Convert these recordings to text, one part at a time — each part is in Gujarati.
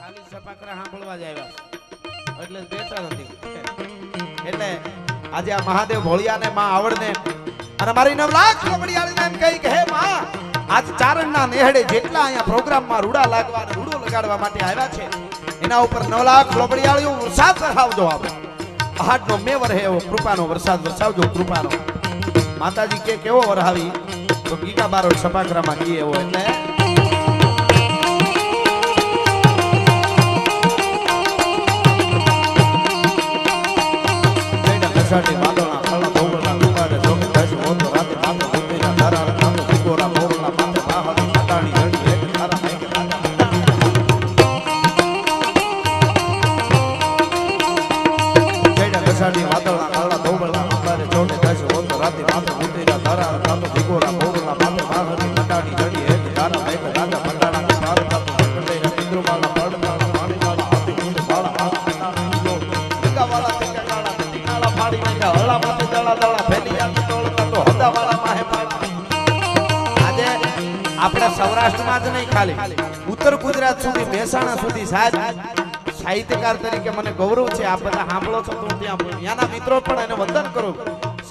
ખાલી સપાકરા સાંભળવા જ આવ્યા એટલે બેઠા નથી એટલે આજે આ મહાદેવ ભોળિયાને માં આવડને અને મારી 9 લાખ લોબડિયાળીને એમ કહી કે હે માં આજ ચારણના નેહડે જેટલા અહીંયા પ્રોગ્રામમાં રૂડા લાગવા અને રૂડો લગાડવા માટે આવ્યા છે એના ઉપર 9 લાખ લોબડિયાળીઓ વરસાદ વરસાવજો આપ પહાડનો મેવર હે એવો કૃપાનો વરસાદ વરસાવજો કૃપાનો માતાજી કે કેવો વરહાવી તો ગીગા બારો સપાકરામાં કી એવો એટલે સાડી વાદળના ખળા ભોગળના કુવારે જોગે દસ મોતો રાતે માથે ઉતરીના ધારા કામો ભીગોરા ભોગળના માથે પાહડી પટાણી હડી એક ધારા એક રાજા જેડા સાડી વાદળના ખળા ભોગળના કુવારે જોગે દસ મોતો રાતે માથે ઉતરીના ધારા કામો ભીગોરા ભોગળના માથે પાહડી પટાણી હડી એક ધારા એક રાજા પટાણા પાર કાપો કંડેરા ઇન્દ્રમાલા પડમાલા પાણીમાલા હાથી કુંડ બાળા હાથ ગંગાવાળા પાડી નાખ્યા હળા માથે દળા દળા ફેલી આતી તોળતા તો હદાવાળા માહે પાડી આજે આપણા સૌરાષ્ટ્રમાં જ નહીં ખાલી ઉત્તર ગુજરાત સુધી મહેસાણા સુધી સાહિત્યકાર તરીકે મને ગૌરવ છે આપ બધા સાંભળો છો તો ત્યાંના મિત્રો પણ એને વંદન કરું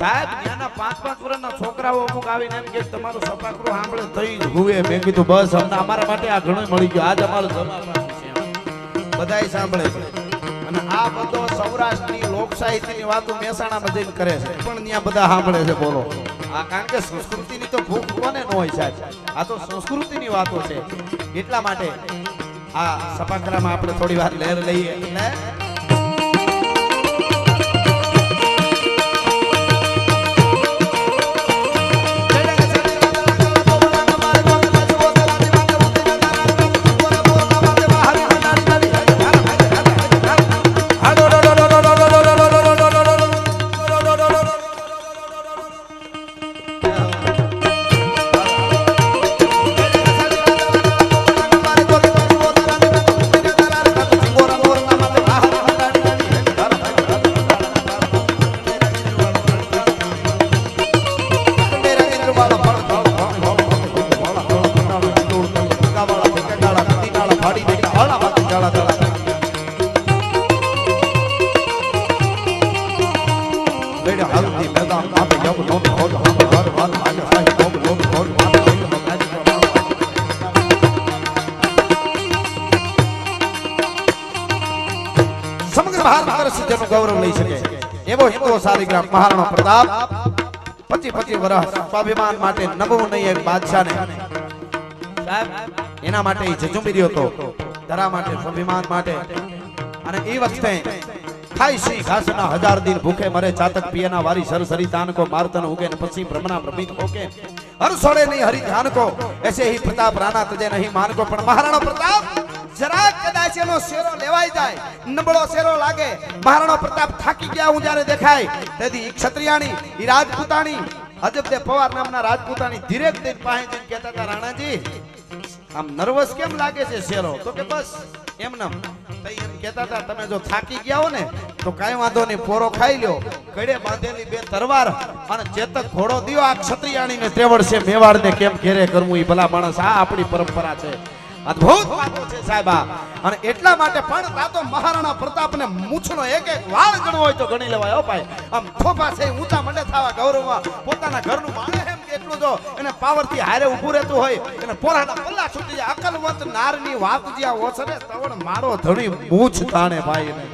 સાહેબ ત્યાંના 5-5 વર્ષના છોકરાઓ અમુક આવીને એમ કે તમારું સપાકરું સાંભળે થઈ હુએ મેં કીધું બસ અમને અમારા માટે આ ઘણું મળી ગયું આજ અમારું જવાબ બધાય સાંભળે છે અને આ બધો સૌરાષ્ટ્રની લોક સાહિત્યની વાતો મહેસાણામાં જઈને કરે છે પણ ત્યાં બધા સાંભળે છે બોલો આ કારણ કે સંસ્કૃતિની તો ભૂખ કોને ન હોય સાહેબ આ તો સંસ્કૃતિની વાતો છે એટલા માટે આ સપાકરામાં આપણે થોડી વાર લહેર લઈએ એટલે ગૌરવ લઈ શકે એવો હિન્દુ શાલિગ્રામ મહારાણા પ્રતાપ 25 વર્ષ સ્વાભિમાન માટે નબવું નહીં એક બાદશાહને સાહેબ એના માટે જજુમી રહ્યો હતો ધરા માટે સ્વાભિમાન માટે અને એ વખતે ખાઈ સી ઘાસના 1000 દિન ભૂખે મરે ચાતક પિયના વારી સરસરી તાન કો મારતન ઉગે ને પછી બ્રહ્મણા પ્રમિત હોકે હર સોડે નહીં હરી ધ્યાન કો ऐसे ही प्रताप राणा तजे नहीं मान को पण महाराणा प्रताप जरा कदाच एनो शेरो लेवाई जाय नबळो शेरो लागे महाराणा प्रताप થાકી ગયા હું જ્યારે દેખાય તેથી ક્ષત્રિયાણી ઈ રાજપૂતાણી અજબદે પવાર નામના રાજપૂતાણી ધીરે ધીરે પાસે જઈને કહેતા હતા રાણાજી આમ નર્વસ કેમ લાગે છે શેરો તો કે બસ એમનમ તઈ એમ કહેતા હતા તમે જો થાકી ગયા હો ને તો કાઈ વાંધો નહીં પોરો ખાઈ લ્યો કડે બાંધેલી 2 તરવાર અને ચેતક ઘોડો દિયો આ ક્ષત્રિયાણીને ત્રેવડ છે મેવાડને કેમ ઘેરે કરવું ઈ ભલા માણસ આ આપણી પરંપરા છે અદ્ભુત વાતો છે સાહેબ અને એટલા માટે પણ તા તો મહારાણા પ્રતાપને મૂછનો એક એક વાળ ગણવો હોય તો ગણી લેવાય હો ભાઈ આમ થોપા છે ઊંચા મંડે થાવા ગૌરવમાં પોતાના ઘરનું માણે એમ એટલું જો એને પાવરથી હારે ઊભું રહેતું હોય એને પોરાના પલ્લા છૂટી જાય અકલવંત નારની વાત જ્યાં ઓસરે તવણ મારો ધણી મૂછ તાણે ભાઈ ને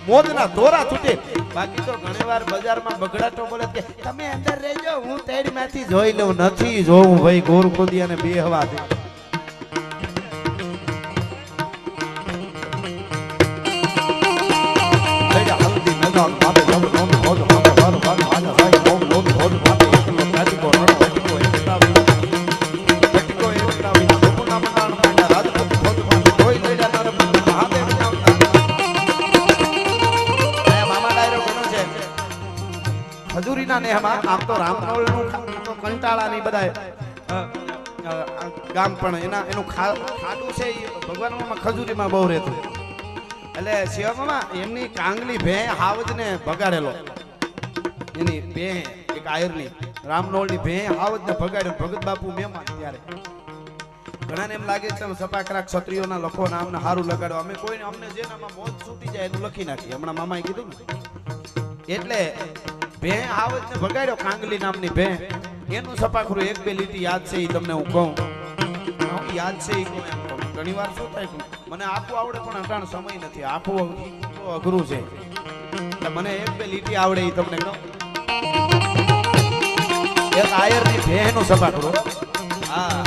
મોદના દોરા છૂટે બાકી તો ઘણીવાર બજારમાં બગડાટો બોલે કે તમે અંદર રહેજો હું તેડમાંથી જોઈ લઉં નથી જોઉં ભાઈ ગોરખોદિયાને બેહવા દે ખજૂરીના નેહમાં આમ તો રામનવલનું તો કંટાળા ની બધા ગામ પણ એનું ખાડું છે ભગવાનમાં ખજૂરીમાં બહુ રહેતું એટલે શિવામાં એમની કાંગલી ભે હાવજને ભગાડેલો એની ભે એક આયરની રામનોળની ભે હાવજને ભગાડ્યો ભગત બાપુ મહેમાન ત્યારે ઘણાને એમ લાગે છે સપાકરા ક્ષત્રિયોના લખો નામને હારું લગાડો. અમે કોઈને અમને જે નામમાં મોજ છૂટી જાય એનું લખી નાખીએ. હમણાં મામાએ કીધું ને એટલે ભે આવત ને ભગાડ્યો કાંગલી નામની ભે એનું સપાખરું એક બે લીટી યાદ છે એ તમને હું કહું. યાદ છે એ કહું એમ કહું. ઘણી વાર શું થાય મને આપવું આવડે પણ અટાણ સમય નથી. આપવું અઘરું છે એટલે મને એક બે લીટી આવડે એ તમને કહું. એક આયરની ભે નું સપાખરું. હા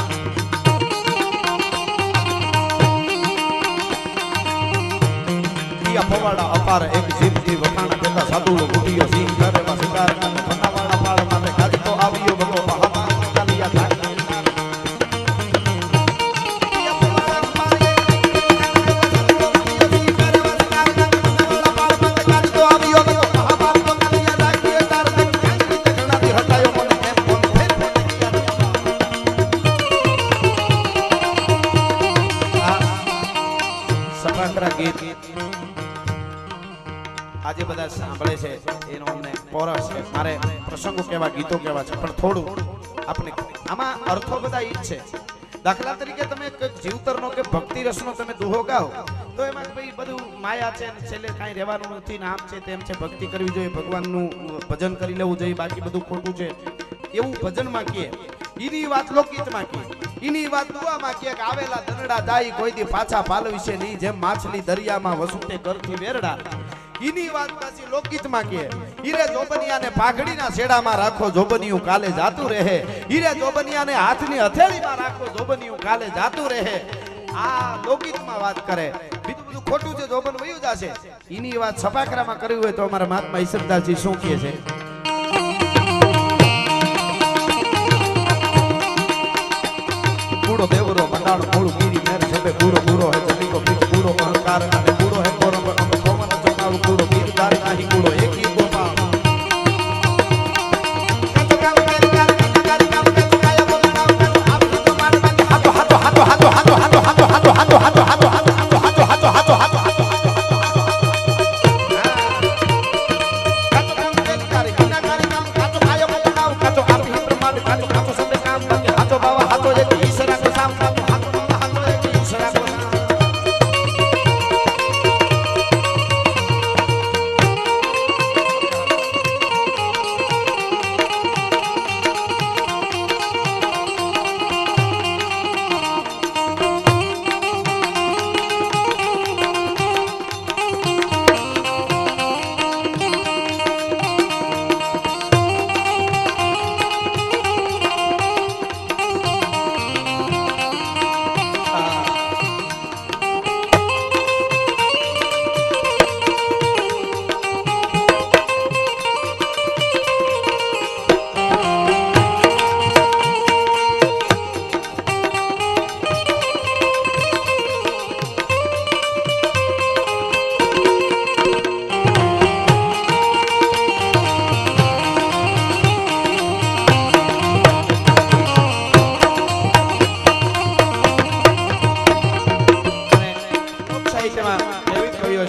ફવાડા અપાર એક જીવજી વખાણ દેતા સાધુઓ ગુટીઓ સિંહ ઘરેમાં શિકાર અને ફટાવાળા પાળ માટે ગાડી તો આવ્યો બકો મહામાન ચાલિયા થાય. સપાકરા ગીત આજે બધા સાંભળે છે એનો અમને પોરસ છે. મારે પ્રસંગો કેવા ગીતો કેવા છે પણ થોડું આપણે આમાં અર્થો બધા ઈ છે. દાખલા તરીકે તમે જીવતરનો કે ભક્તિ રસનો તમે દુહો ગાઓ તો એમાં ભાઈ બધું માયા છે અને છેલ્લે કાંઈ રહેવાનું નથી ને આમ છે તેમ છે. ભક્તિ કરવી જોઈએ, ભગવાનનું ભજન કરી લેવું જોઈએ, બાકી બધું ખોટું છે એવું ભજનમાં કહે. એની વાત લોકગીતમાં કહે, એની વાત દુઆમાં કહે કે આવેલા દનડા દાઈ કોઈ દી પાછા પાલવી છે નહીં, જેમ માછલી દરિયામાં વસુતે કરતી વેરડા. ઈની વાત પાછી લોકગીતમાં કહે હીરે જોબનિયાને પાઘડીના છેડામાં રાખો જોબનિયું કાલે જાતું રહે. હીરે જોબનિયાને હાથની હથેળીમાં રાખો જોબનિયું કાલે જાતું રહે. આ લોકગીતમાં વાત કરે. બીજું બધું ખોટું છે, જોબન વયું જશે. ઈની વાત સપાકરામાં કરવી હોય તો અમારા મહાત્મા ઈશ્વરદાસજી શું કહે છે? પૂરો દેવરો મંડાણ મૂળ ગીરી મેર સભે પૂરો પૂરો હે ચલીકો પીક પૂરો અહંકાર અને પૂરો હે કોરમ કોમન ચકાવ પૂરો ગીરદાર નાહી પૂરો એકી ગોપા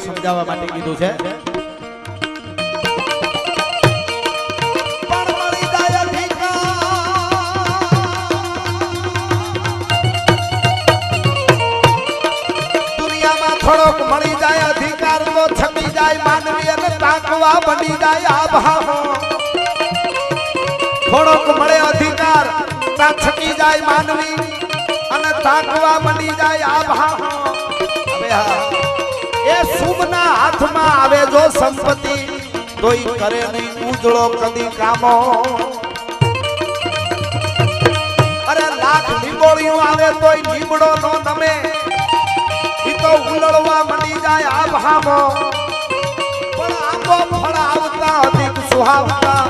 સમજાવવા માટે કીધું છે. દુનિયામાં થોડોક મળી જાય અધિકાર તો છકી જાય માનવી અને તાકવા બની જાય આભામો. થોડોક મળે અધિકાર તા છકી જાય માનવી અને તાકવા બની જાય આભામો. હવે હા એ શુભના હાથમાં આવે જો સંપત્તિ તોય કરે નહીં ઉજળો કદી કામો. અરે લાખ લીંબોળિયું આવે તોય લીમડો નો નમે, ઈ તો ઉલળવા મળી જાય આભામો. પણ આંબો ફળ આવતા અધિક સુહાવતા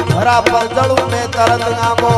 ધરા પર જળું ને તરત આંબો.